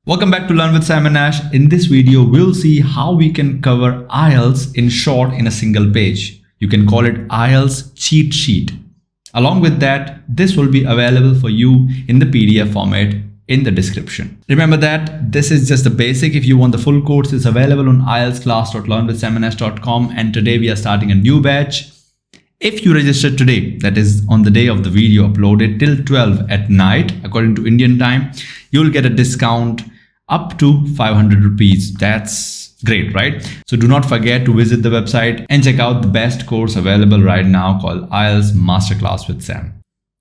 Welcome back to Learn with Simon Ash. In this video, we'll see how we can cover IELTS in short in a single page. You can call it IELTS cheat sheet. Along with that, this will be available for you in the PDF format in the description. Remember that this is just the basic. If you want the full course, it's available on ieltsclass.learnwithsimonash.com, and today we are starting a new batch. If you register today, that is on the day of the video uploaded till 12 at night, according to Indian time, you'll get a discount up to 500 rupees. That's great, right? So do not forget to visit the website and check out the best course available right now called IELTS Masterclass with Sam.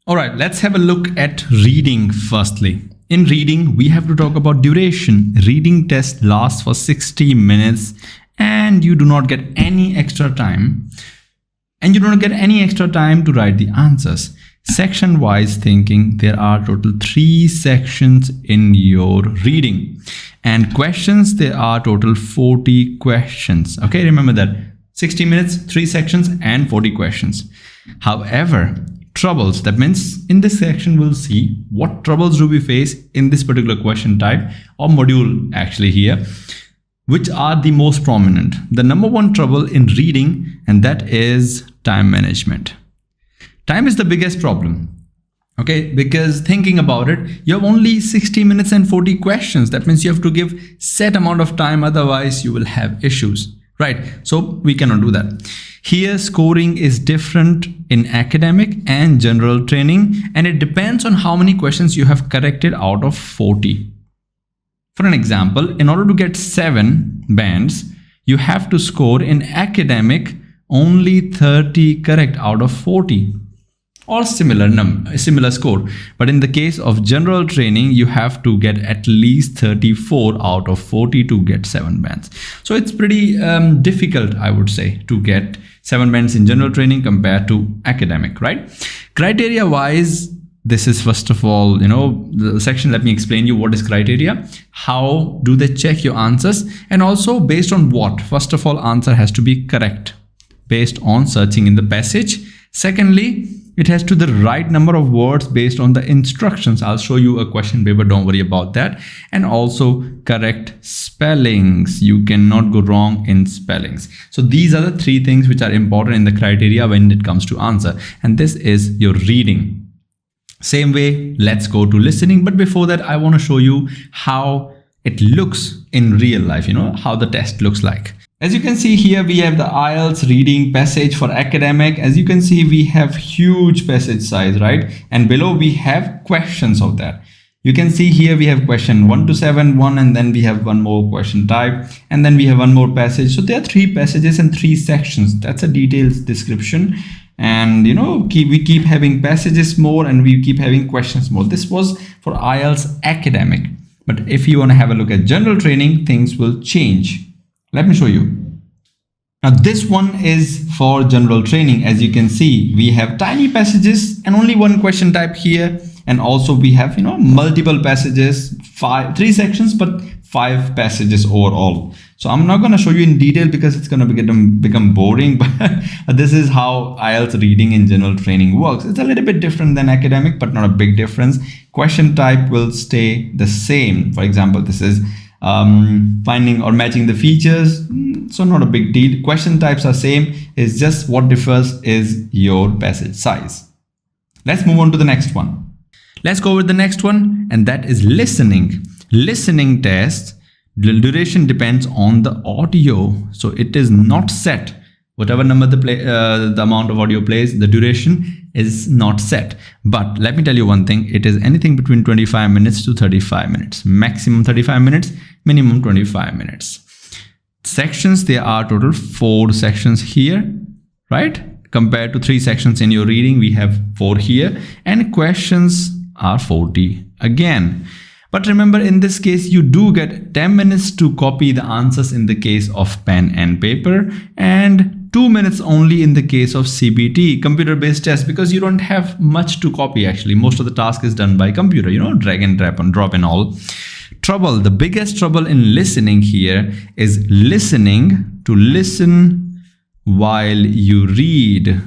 All right, let's have a look at reading firstly. In reading, we have to talk about duration. Reading test lasts for 60 minutes and you do not get any extra time. And you don't get any extra time to write the answers. Section-wise thinking, there are total 3 sections in your reading. And questions, there are total 40 questions. Okay, remember that. 60 minutes, 3 sections and 40 questions. However, troubles, that means in this section we'll see what troubles do we face in this particular question type or module actually here. Which are the most prominent? The number one trouble in reading, and that is time management. Time is the biggest problem. Okay, because thinking about it, you have only 60 minutes and 40 questions. That means you have to give set amount of time, otherwise you will have issues, right? So we cannot do that. Here scoring is different in academic and general training, and it depends on how many questions you have corrected out of 40. For an example, in order to get 7 bands, you have to score in academic only 30 correct out of 40 or similar score. But in the case of general training, you have to get at least 34 out of 40 to get 7 bands. So it's pretty difficult, I would say, to get 7 bands in general training compared to academic, right? Criteria wise, this is first of all, the section. Let me explain you what is criteria. How do they check your answers? And also based on what? First of all, answer has to be correct based on searching in the passage. Secondly, it has to the right number of words based on the instructions. I'll show you a question paper, don't worry about that. And also correct spellings. You cannot go wrong in spellings. So these are the 3 things which are important in the criteria when it comes to answer. And this is your reading. Same way, let's go to listening. But before that, I want to show you how it looks in real life, how the test looks like. As you can see here, we have the IELTS reading passage for academic. As you can see, we have huge passage size, right? And below we have questions of that. You can see here we have question 1 to 7, 1, and then we have one more question type, and then we have one more passage. So there are 3 passages and 3 sections. That's a detailed description. And we keep having passages more and we keep having questions more. This was for IELTS academic. But if you want to have a look at general training, things will change. Let me show you. Now this one is for general training. As you can see, we have tiny passages and only 1 question type here. And also we have, multiple passages, 3 sections, but 5 passages overall. So I'm not going to show you in detail because it's going to become boring, but this is how IELTS reading in general training works. It's a little bit different than academic, but not a big difference. Question type will stay the same. For example, this is finding or matching the features. So not a big deal. Question types are same. It's just what differs is your passage size. Let's move on to the next one. Let's go with the next one, and that is listening. Listening test, the duration depends on the audio. So it is not set. Whatever number the amount of audio plays, the duration is not set. But let me tell you one thing, it is anything between 25 minutes to 35 minutes. Maximum 35 minutes, minimum 25 minutes. Sections, there are total 4 sections here, right? Compared to 3 sections in your reading, we have 4 here. And questions are 40 again. But remember, in this case, you do get 10 minutes to copy the answers in the case of pen and paper, and 2 minutes only in the case of CBT, computer-based test, because you don't have much to copy actually. Most of the task is done by computer, drag and drop and all. Trouble, the biggest trouble in listening here is listening to listen while you read.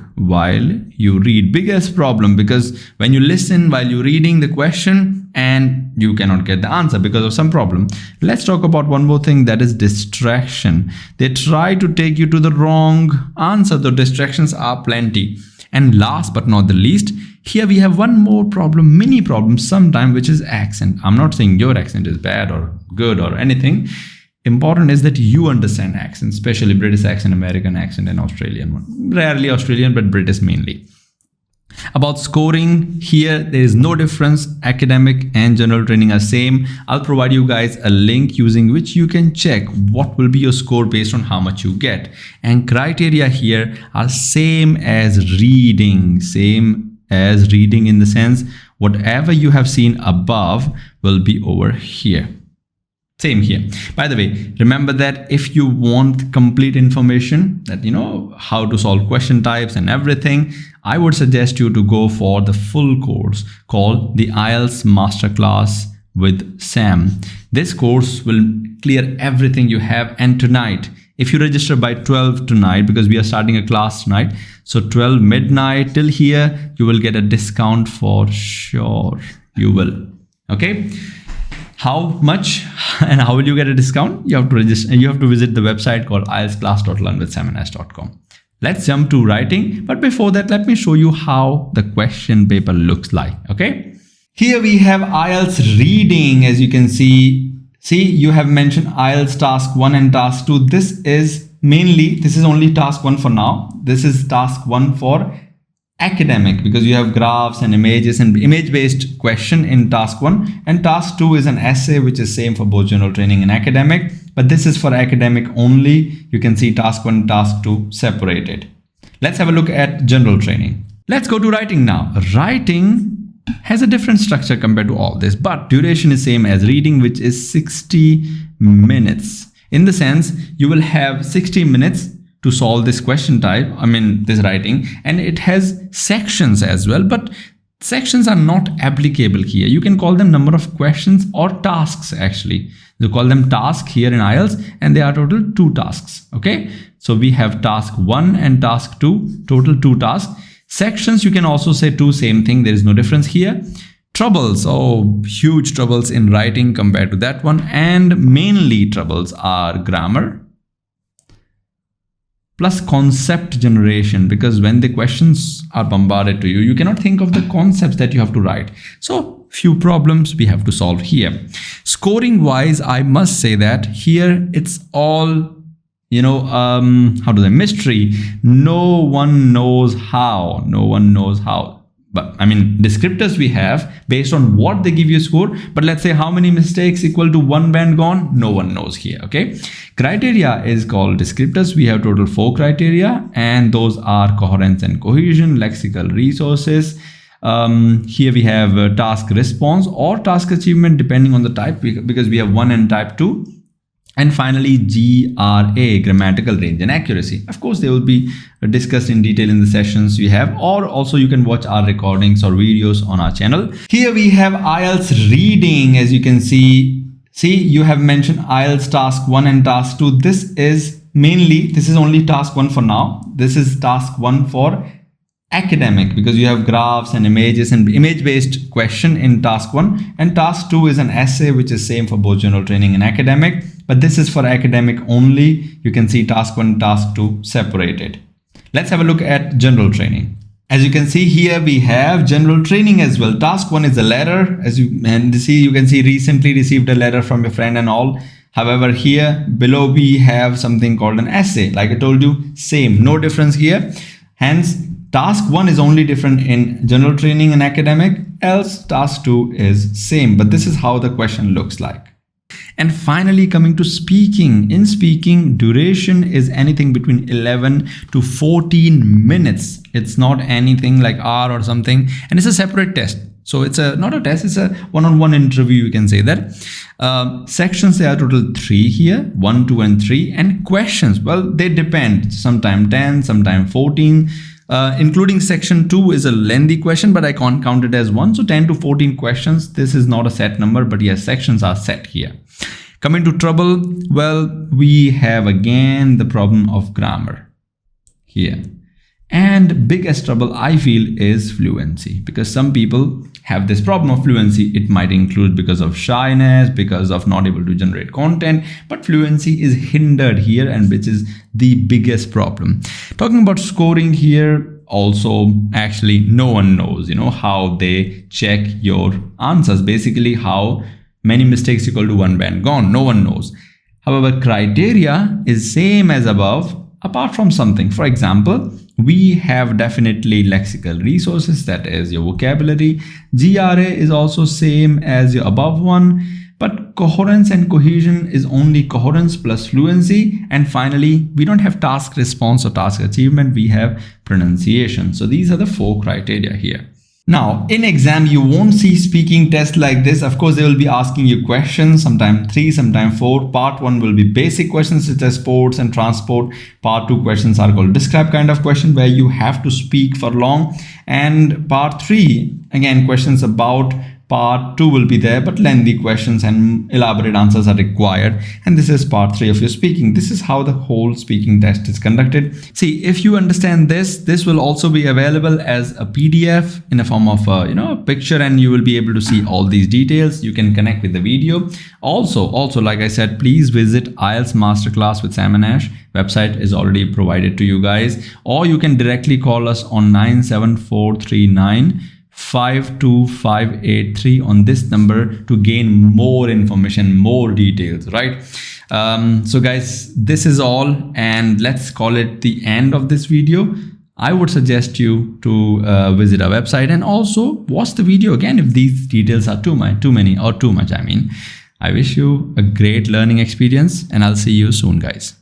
Biggest problem, because when you listen while you're reading the question and you cannot get the answer because of some problem. Let's talk about one more thing, that is distraction. They try to take you to the wrong answer. The distractions are plenty. And last but not the least, here we have one more problem, mini problem sometime, which is accent. I'm not saying your accent is bad or good or anything. Important is that you understand accent, especially British accent, American accent, and Australian one. Rarely Australian, but British mainly. About scoring, here there is no difference. Academic and general training are same. I'll provide you guys a link using which you can check what will be your score based on how much you get. And criteria here are same as reading. Same as reading in the sense whatever you have seen above will be over here. Same here. By the way, remember that if you want complete information that how to solve question types and everything, I would suggest you to go for the full course called the IELTS Masterclass with Sam. This course will clear everything you have, and tonight, if you register by 12 tonight, because we are starting a class tonight, so 12 midnight till here, you will get a discount for sure. You will. Okay. How much and how will you get a discount? You have to register and you have to visit the website called ieltsclass.learnwithsamanas.com. Let's jump to writing. But before that, let me show you how the question paper looks like. Okay. Here we have IELTS reading. As you can see, you have mentioned IELTS task 1 and task 2. This is only task 1 for now. This is task 1 for academic, because you have graphs and images and image-based question in task 1, and task 2 is an essay, which is same for both general training and academic, but this is for academic only. You can see task 1 and task 2 separated. Let's have a look at general training. Let's go to writing now. Writing has a different structure compared to all this, but duration is same as reading, which is 60 minutes. In the sense, you will have 60 minutes to solve this question type, this writing, and it has sections as well, but sections are not applicable here. You can call them number of questions or tasks. Actually, you call them task here in IELTS, and they are total 2 tasks. Okay, so we have task 1 and task 2, total 2 tasks. Sections, you can also say 2, same thing, there is no difference here. Troubles, huge troubles in writing compared to that one, and mainly troubles are grammar plus concept generation, because when the questions are bombarded to you, you cannot think of the concepts that you have to write. So few problems we have to solve here. Scoring wise, I must say that here it's all, mystery. No one knows how. But descriptors we have based on what they give you a score, but let's say how many mistakes equal to 1 band gone, no one knows here. Okay, criteria is called descriptors. We have total 4 criteria, and those are coherence and cohesion, lexical resources. Here we have task response or task achievement depending on the type, because we have 1 and type 2. And finally, GRA, grammatical range and accuracy. Of course, they will be discussed in detail in the sessions we have, or also you can watch our recordings or videos on our channel. Here we have IELTS reading. As you can see, you have mentioned IELTS task 1 and task 2. This is only task 1 for now. This is task 1 for academic, because you have graphs and images and image-based question in task 1, and task 2 is an essay, which is same for both general training and academic, but this is for academic only. You can see task 1 and task 2 separated. Let's have a look at general training. As you can see here, we have general training as well. Task 1 is a letter. You can see recently received a letter from your friend and all. However, here below we have something called an essay. Like I told you, same, no difference here. Hence, task 1 is only different in general training and academic, else task 2 is same. But this is how the question looks like. And finally, coming to speaking. In speaking, duration is anything between 11 to 14 minutes. It's not anything like hour or something. And it's a separate test. So it's not a test, it's a one-on-one interview, you can say that. Sections, there are total 3 here, 1, 2, and 3. And questions, well, they depend. Sometime 10, sometime 14. Including section 2 is a lengthy question, but I can't count it as 1. So 10 to 14 questions. This is not a set number, but yes, sections are set here. Coming to trouble, well, we have again the problem of grammar here. And biggest trouble I feel is fluency, because some people have this problem of fluency. It might include because of shyness, because of not able to generate content, but fluency is hindered here, and which is the biggest problem. Talking about scoring here, also actually no one knows, how they check your answers. Basically, how many mistakes equal to 1 band gone, no one knows. However, criteria is same as above, apart from something. For example, we have definitely lexical resources, that is your vocabulary. GRA is also same as your above one, but coherence and cohesion is only coherence plus fluency. And finally, we don't have task response or task achievement, we have pronunciation. So these are the 4 criteria here. Now, in exam, you won't see speaking test like this. Of course, they will be asking you questions, sometimes 3, sometimes 4. Part 1 will be basic questions such as sports and transport. Part 2 questions are called describe kind of question, where you have to speak for long. And part 3, again, questions about part 2 will be there, but lengthy questions and elaborate answers are required. And this is part 3 of your speaking. This is how the whole speaking test is conducted. See, if you understand this will also be available as a PDF in a form of a picture, and you will be able to see all these details. You can connect with the video. Also, like I said, please visit IELTS Masterclass with Sam and Ash. Website is already provided to you guys, or you can directly call us on 97439 52583 on this number to gain more information, more details, right? So guys, this is all, and let's call it the end of this video. I would suggest you to visit our website and also watch the video again if these details are too many or too much. I wish you a great learning experience, and I'll see you soon, guys.